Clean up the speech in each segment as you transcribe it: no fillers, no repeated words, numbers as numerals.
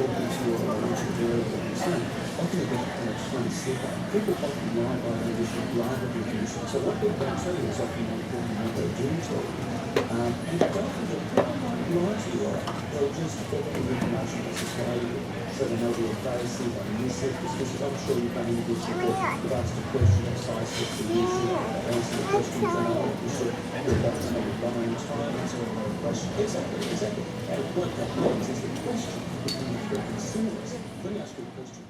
talking to you about what you're doing, what you're saying, often they get just want to sit back. People often lie by the vision, lie by the vision. So what people don't tell you is often more important than what they're doing to you. And don't think that people might lie to you, they'll just get the information of society, so they know the embarrassing or miss it, because I'm sure you've done English before, you've asked a question of size, what's the issue, answer the questions, and you should look up to know lying time, answer a question. Exactly. And what that means is the question between the three consumers. When you ask a question,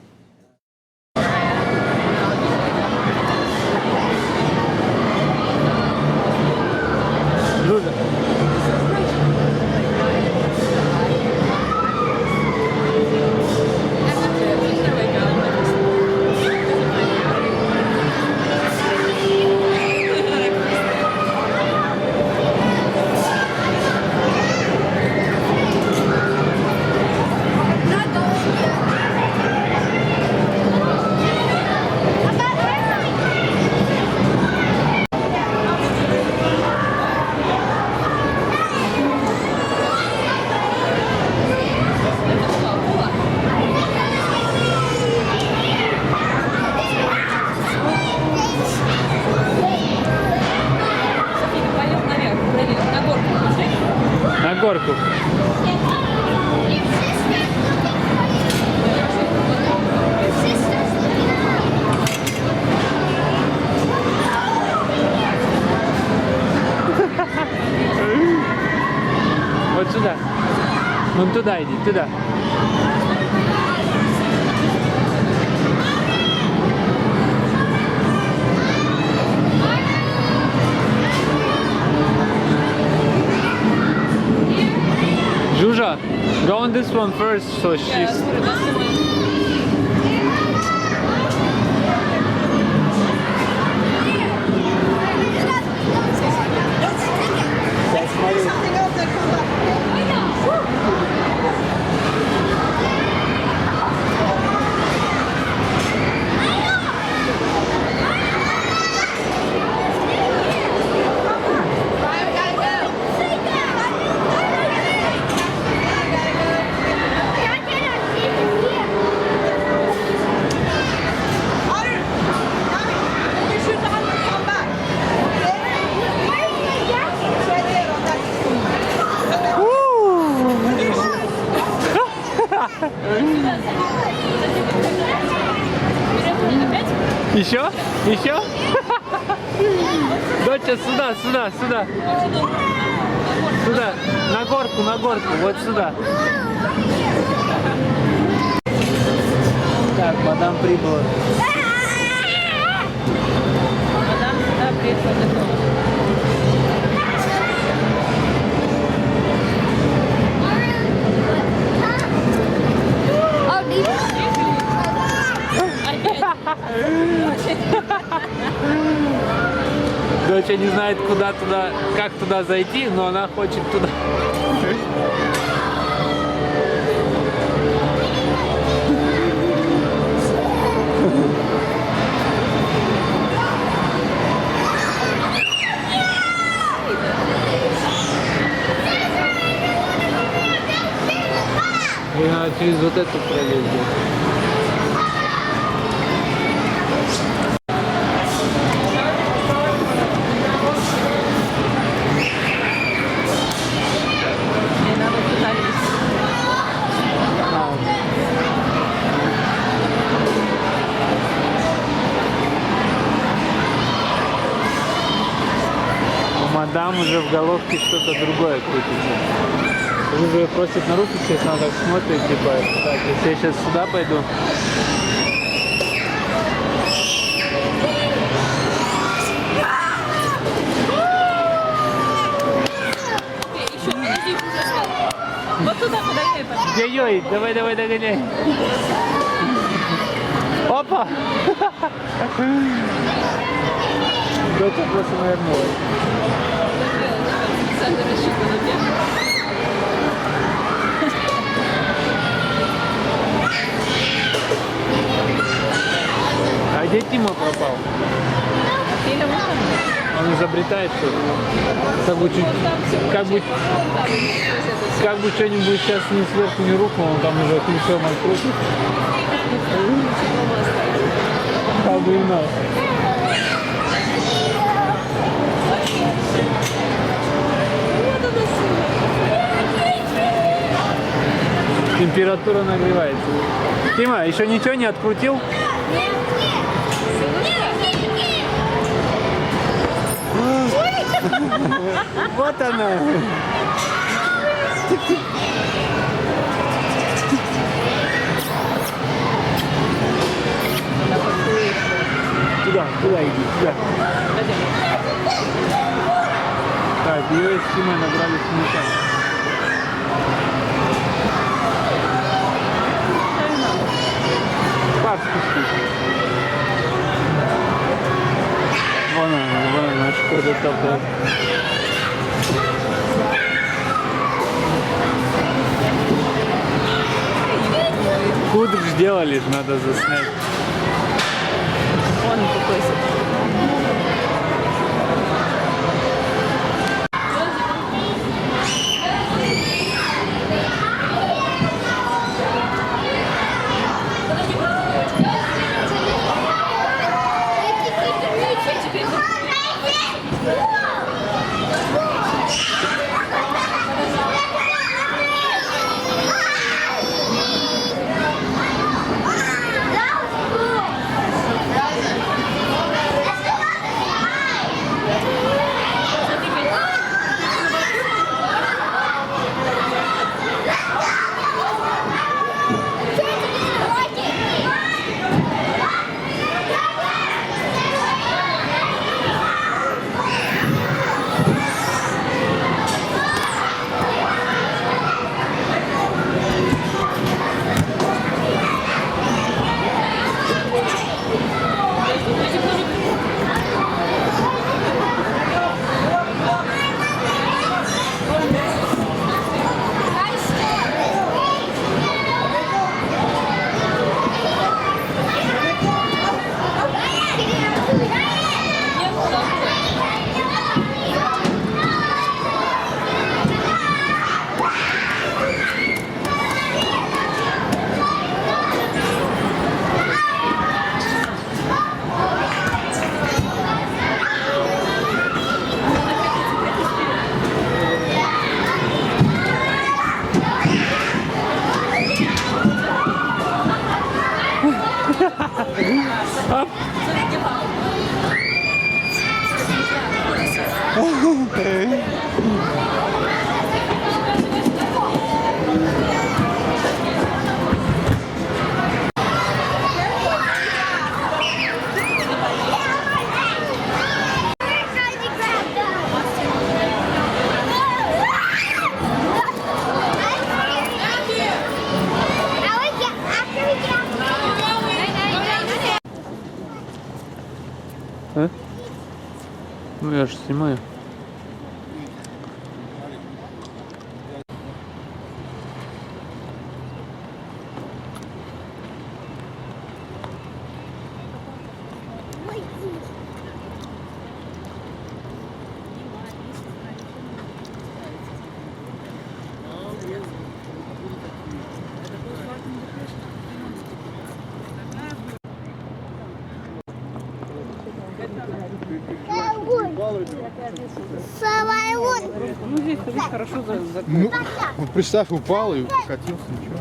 на горку. Вот сюда. Вон туда иди, туда. Жужа, go on this one first, so she's... Еще? Еще? Доча, сюда, сюда, сюда. Сюда, на горку, вот сюда. Так, мадам прибыла. Мадам, да, приехала. Доча не знает, куда туда, как туда зайти, но она хочет туда. И надо через вот эту пролезть. Мадам уже в головке что-то другое крутится. Уже просит на руки сесть, она так смотрит, типа, так, если я сейчас сюда пойду. Вот туда подойди. Ой-ой, давай, догоняй. Опа! Доча просто навернулась. А где Тима пропал? Он изобретает что-то. Как бы чуть... как бы что-нибудь сейчас ни сверху не рухнуло, там уже ключом открутит. Probably not. Температура нагревается. Тима, еще ничего не открутил? Вот она. Туда иди, туда. Так, ее с Тимой набрали синяками. Пап спустись. Вон она, Шкода топлет. Кудр сделали, надо заснять. Он какой А? Ну я же снимаю. Ну здесь хорошо Ну, вот представь, упал и катился, ничего.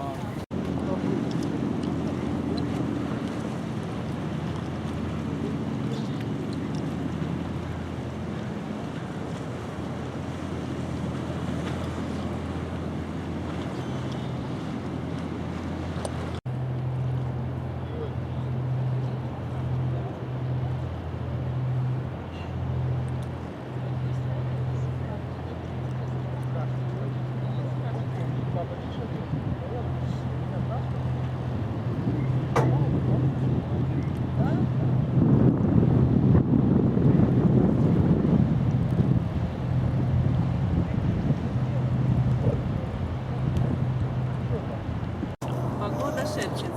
Погода шепчет,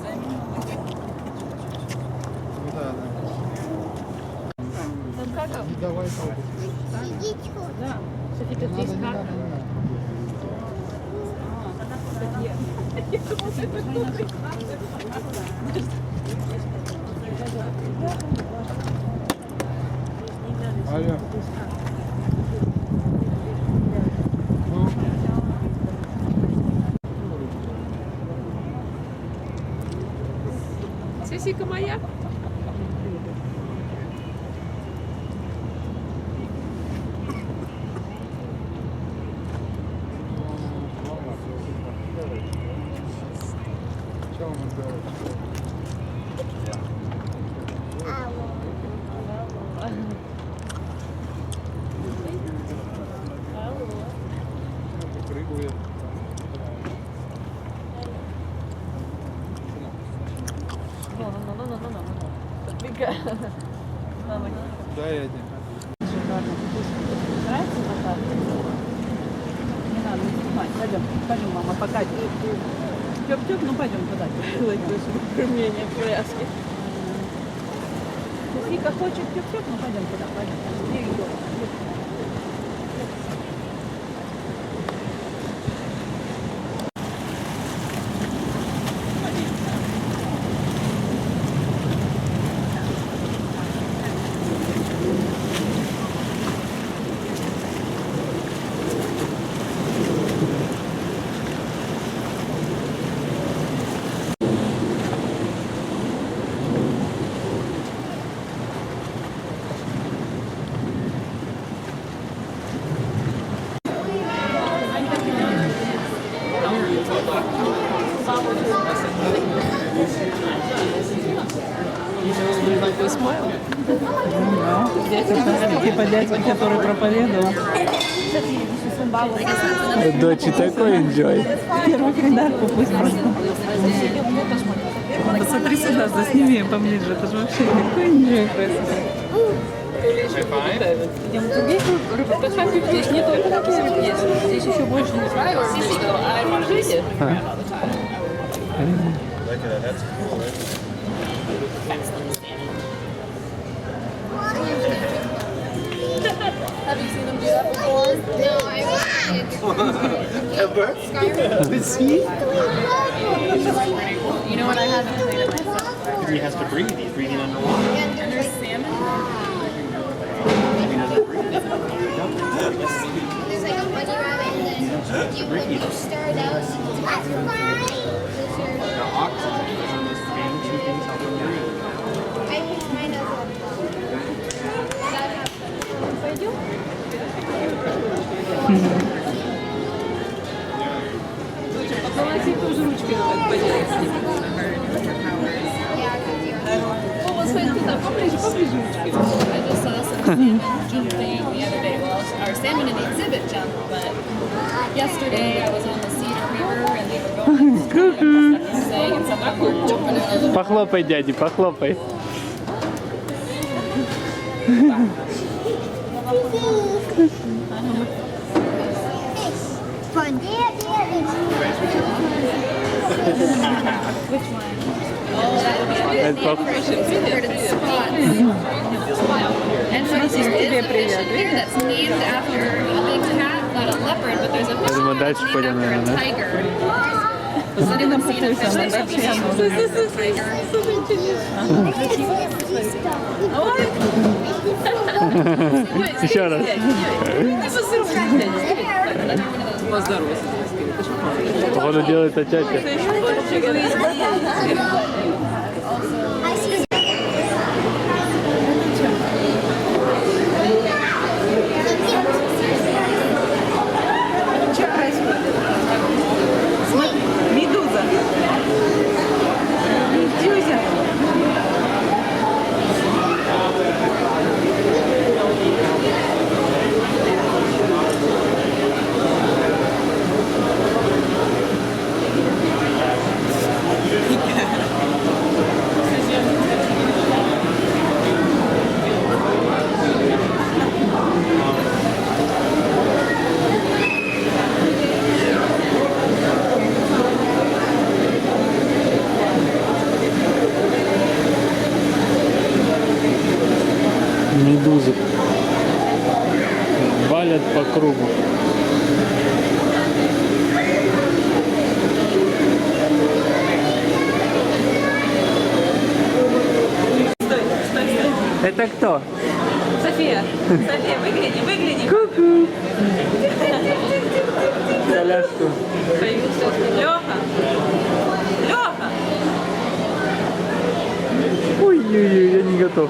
Да. Не давай трогать. Да. София, тут есть карта. Алло. Сосика моя. Да, я один. Нравится Наташа? Не надо снимать. Пойдем, мама, пока. Тёп-тёп, ну пойдем туда. Менее пляски. Софика хочет тёп-тёп, ну пойдем туда, пойдем. Типа дядька, который проповедовал. Дочь такой enjoy. Первый подарку пусть просто. Посмотри сюда, засними поближе. Это же вообще такой enjoy происходит. Здесь не только такие рыбки есть. Здесь еще больше не знаю. Have you seen them do that before? No, I haven't. Ever? See? You know what? I haven't played it myself. He has to breathe. He's breathing underwater. And there's salmon. There's like a bunny rabbit, and then when you start out, it's The oxygen is on those same two things help him breathe. I kind of. Пойдем? Помоги тоже ручкой так поделать с ним. О, вот смотри туда, поближе ручкой. I just saw some salmon jumping the other day. Well, our salmon in the exhibit jumped, but yesterday I was on the Cedar River and they were going saying and something were jumping in the Похлопай, дяди, похлопай. Fun. Which one? Oh, that would be a Это good name for a converted spot. And so there's a fish in here that's named after a big cat, not a leopard, but there's a fish думаю, that's дальше named пойдем, after a наверное, да? tiger. Посмотри на Seen a fish Софию, that's вообще named after a tiger. Еще раз. Походу делает отчасти. Медуза. Медуза. Медузы валят по кругу. Это кто? София, София, выгляни, выгляни. Ку-ку. Коляску. Появился Леха. Леха. Ой-ой-ой, я не готов.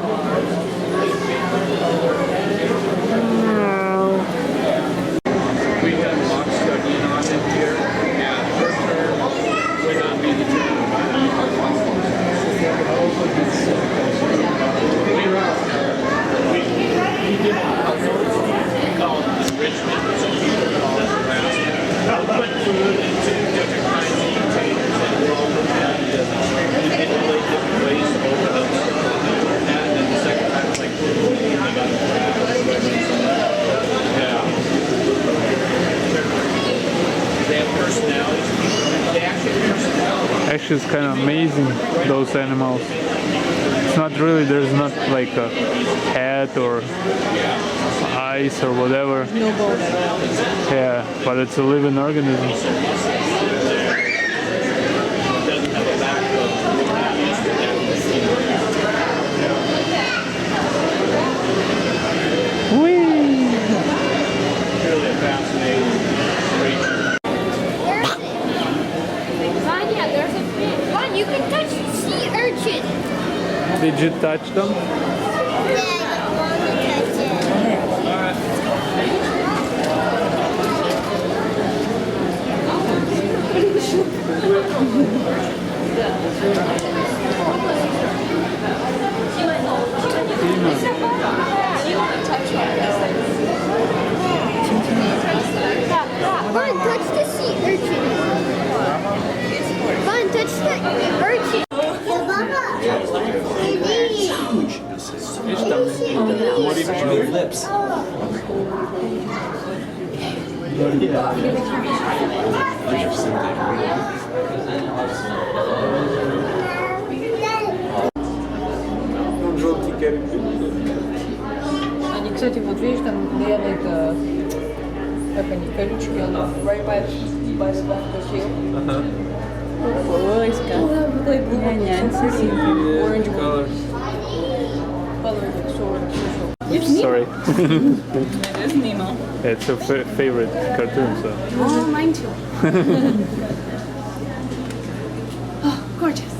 Actually, it's kind of amazing, those animals. It's not really, there's not like a head or eyes or whatever. No bone at all. Yeah, but it's a living organism. Vanya, there's a fish. Vanya, you can touch the sea urchin. Did you touch them? Yeah, I want to touch it. Vanya, touch the sea urchin. Vanya, touch the urchin. Lips. Они, кстати, вот видишь, там делают, как они, колючки, он right by the tail. Ой, какой был orange color. Sorry. It is Nemo. It's a favorite cartoon, so. Oh, mine too. Oh, gorgeous.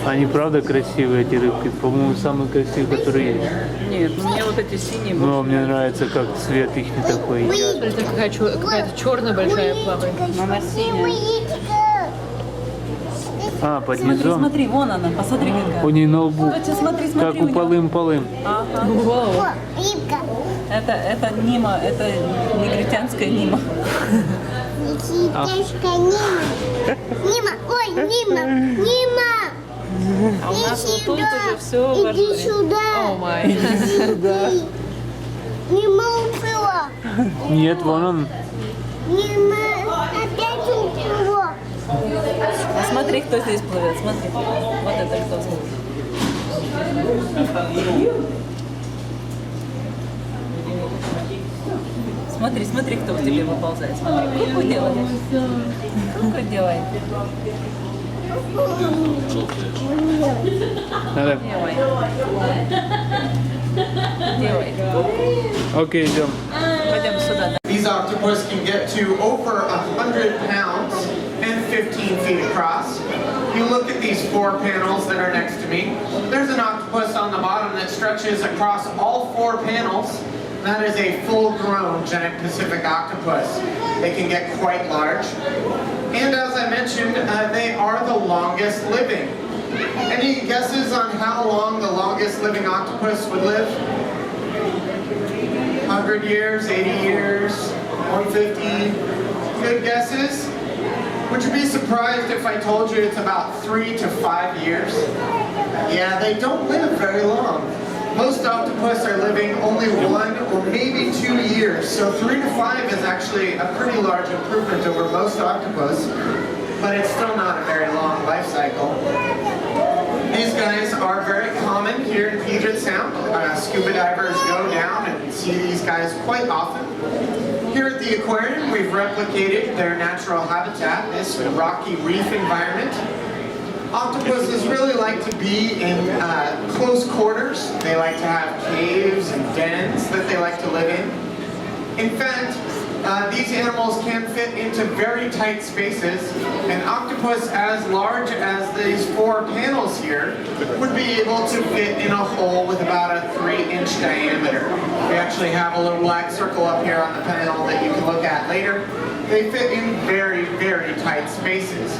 Они правда красивые, эти рыбки. По-моему, самые красивые, которые есть. Нет, ну мне вот эти синие Но больше. мне нравится, как цвет их не такой яркий. Это какая-то черная большая плавает. Но она синяя. А, под Смотри, низом. смотри, вон она, посмотри какая. У нее на лбу. Кстати, смотри, Как смотри. у него. полым-полым. Ага. Вау. Это Нима, это негритянская Нима. Никитяшка Нима. Нима, ой, Нима, Нима. А у нас вот тут уже все в Иди Арзуре. сюда. О май. Иди. Нима уплыла. Нет, вон он. Нима опять уплыла. А смотри, кто здесь плывет, смотри. Вот это кто смотри. Смотри, смотри, кто к тебе выползает. Смотри, куку делает. Куку делает. Надо. Делай. Делай. Окей, идем. Пойдем сюда. These octopus can get to over 100 pounds and 15 feet across. You look at these 4 panels that are next to me. There's an octopus on the bottom that stretches across all 4 panels. That is a full-grown giant Pacific octopus. They can get quite large. And as I mentioned, they are the longest living. Any guesses on how long the longest living octopus would live? 100 years, 80 years, 150? Good guesses? Would you be surprised if I told you it's about 3 to 5 years? Yeah, they don't live very long. Most octopus are living only 1 or maybe 2 years, so 3 to 5 is actually a pretty large improvement over most octopus, but it's still not a very long life cycle. These guys are very common here in Puget Sound. Scuba divers go down and see these guys quite often. Here at the aquarium, we've replicated their natural habitat, this rocky reef environment. Octopuses really like to be in close quarters. They like to have caves and dens that they like to live in. In fact, these animals can fit into very tight spaces. An octopus as large as these 4 panels here would be able to fit in a hole with about a 3-inch diameter. We actually have a little black circle up here on the panel that you can look at later. They fit in very, very tight spaces.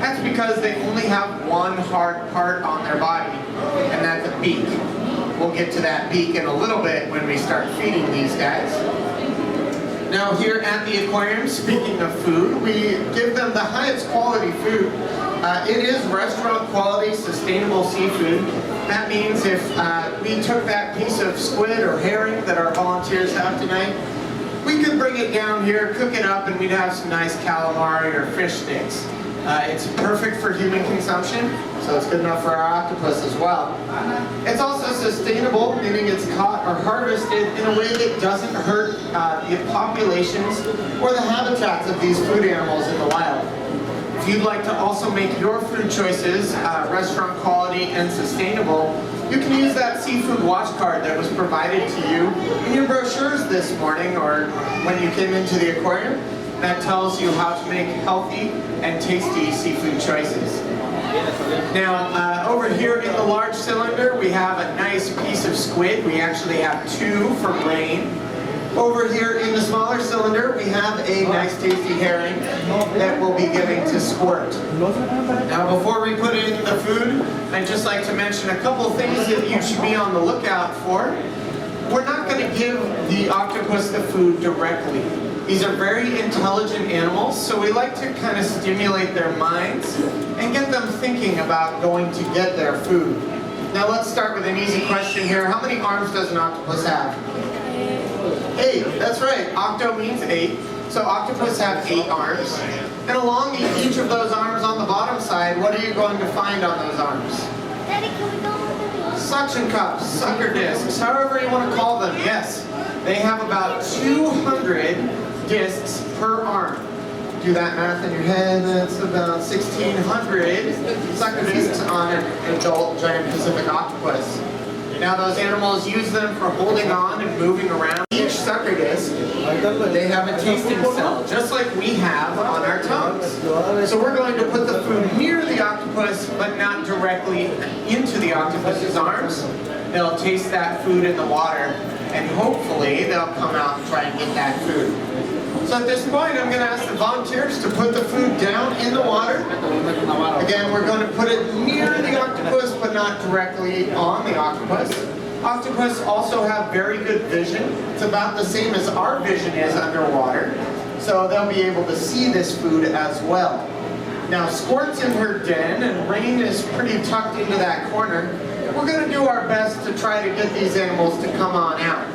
That's because they only have one hard part on their body, and that's a beak. We'll get to that beak in a little bit when we start feeding these guys. Now here at the aquarium, speaking of food, we give them the highest quality food. It is restaurant quality, sustainable seafood. That means if we took that piece of squid or herring that our volunteers have tonight, we could bring it down here, cook it up, and we'd have some nice calamari or fish sticks. It's perfect for human consumption, so it's good enough for our octopus as well. It's also sustainable, meaning it's caught or harvested in a way that doesn't hurt the populations or the habitats of these food animals in the wild. If you'd like to also make your food choices restaurant quality and sustainable, you can use that seafood watch card that was provided to you in your brochures this morning or when you came into the aquarium. That tells you how to make healthy and tasty seafood choices. Now, over here in the large cylinder, we have a nice piece of squid. We actually have 2 for brain. Over here in the smaller cylinder, we have a nice tasty herring that we'll be giving to Squirt. Now, before we put in the food, I'd just like to mention a couple things that you should be on the lookout for. We're not going to give the octopus the food directly. These are very intelligent animals, so we like to kind of stimulate their minds and get them thinking about going to get their food. Now let's start with an easy question here. How many arms does an octopus have? 8, that's right. Octo means 8. So octopus have 8 arms. And along each of those arms on the bottom side, what are you going to find on those arms? Daddy, can we go? Suction cups, sucker discs, however you want to call them, yes. They have about 200 discs per arm. Do that math in your head, that's about 1,600 sucker discs on an adult giant Pacific octopus. Now those animals use them for holding on and moving around. Each sucker disc, they have a tasting cell, just like we have on our tongues. So we're going to put the food near the octopus, but not directly into the octopus's arms. They'll taste that food in the water, and hopefully they'll come out and try and get that food. So at this point, I'm going to ask the volunteers to put the food down in the water. Again, we're going to put it near the octopus, but not directly on the octopus. Octopus also have very good vision. It's about the same as our vision is underwater. So they'll be able to see this food as well. Now, Squirt's in her den, and Rain is pretty tucked into that corner. We're going to do our best to try to get these animals to come on out.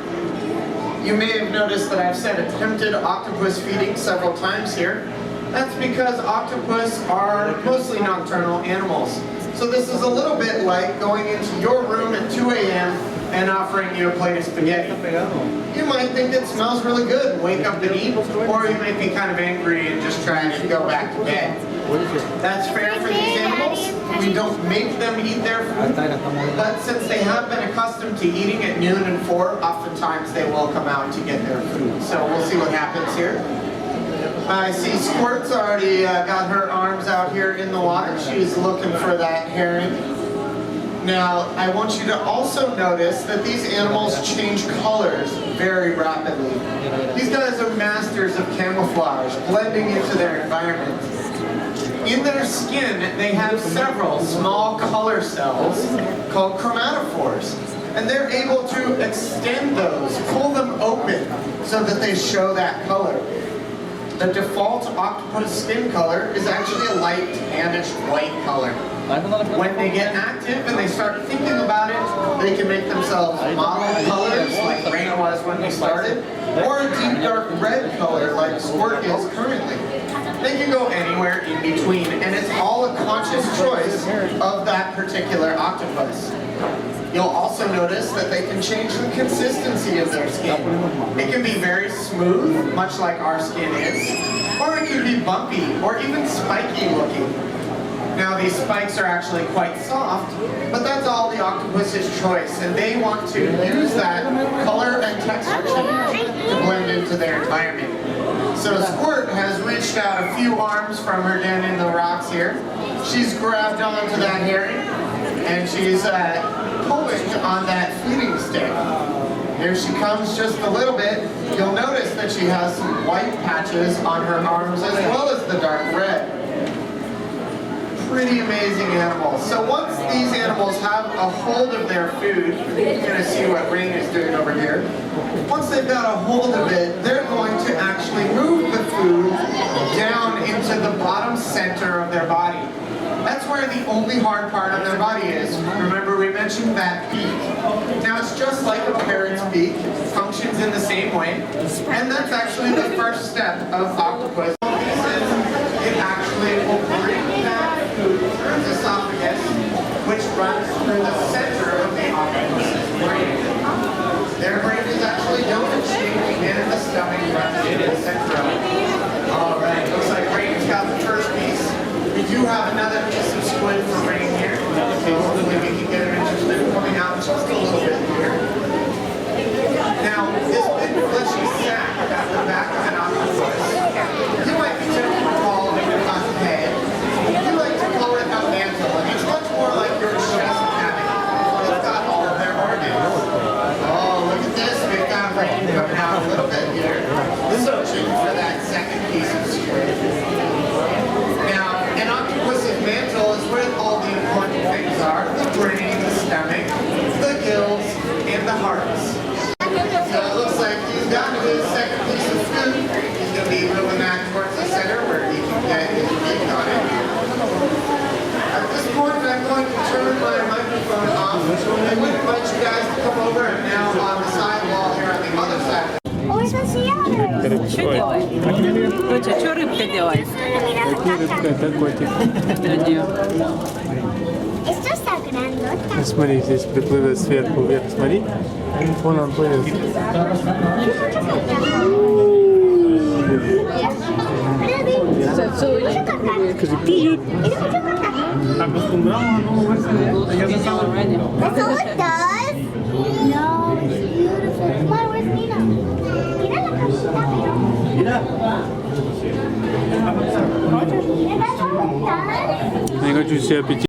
You may have noticed that I've said attempted octopus feeding several times here. That's because octopus are mostly nocturnal animals. So this is a little bit like going into your room at 2 a.m. and offering you a plate of spaghetti. You might think it smells really good and wake up and eat, or you might be kind of angry and just try to go back to bed. That's fair for these animals. We don't make them eat their food, but since they have been accustomed to eating at noon and 4, oftentimes they will come out to get their food. So we'll see what happens here. I see Squirt's already got her arms out here in the water. She's looking for that herring. Now, I want you to also notice that these animals change colors very rapidly. These guys are masters of camouflage, blending into their environment. In their skin, they have several small color cells called chromatophores. And they're able to extend those, pull them open, so that they show that color. The default octopus skin color is actually a light tannish white color. When they get active and they start thinking about it, they can make themselves model colors like Rain was when we started, or a deep dark red color like Squirt is currently. They can go anywhere in between, and it's all a conscious choice of that particular octopus. You'll also notice that they can change the consistency of their skin. It can be very smooth, much like our skin is, or it can be bumpy or even spiky looking. Now these spikes are actually quite soft, but that's all the octopus's choice, and they want to use that color and texture change to blend into their environment. So Squirt has reached out a few arms from her den in the rocks here. She's grabbed onto that herring, and she's pulling on that feeding stick. Here she comes just a little bit. You'll notice that she has some white patches on her arms as well as the dark red. Pretty amazing animals. So once these animals have a hold of their food, you're going to see what Rain is doing over here. Once they've got a hold of it, they're going to actually move the food down into the bottom center of their body. That's where the only hard part of their body is. Remember, we mentioned that beak. Now it's just like a parrot's beak, functions in the same way, and that's actually the first step of octopus. It actually will bring that food through the esophagus, which runs through the center of the octopus's brain. Their brain is actually donut-shaped, and the stomach runs through the center of it. All right, looks like Rain's got the first piece. We do have another piece of squid for Rain here, so hopefully we can get her interested in coming out just a little bit here. Now, this big fleshy sac at the back of an octopus, you might be tempted to call it a head. You like to call it a mantle, and it's much more like your chest cavity. It's got all of their organs. Oh, look at this. We've got Rain coming out a little bit here, searching for that second piece of squid. Now, an octopus's mantle is where all the important things are: the brain, the stomach, the gills, and the hearts. So it looks like he's got his second piece of food. He's going to be moving that towards the center where he can get his beak on it. At this point, I'm going to turn my microphone off. I would invite you guys to come over and now on the side wall here on the other side. Что делает? Доча, что рыбка делает? Рыбка, это котик. Для нее. Смотри, здесь приплывет сверху вверх, смотри. Вон он плывет. Скажи привет. That's all it does? No, it's beautiful. Come on, where's Nina? Nina, look at that. Я хочу себе аппетит.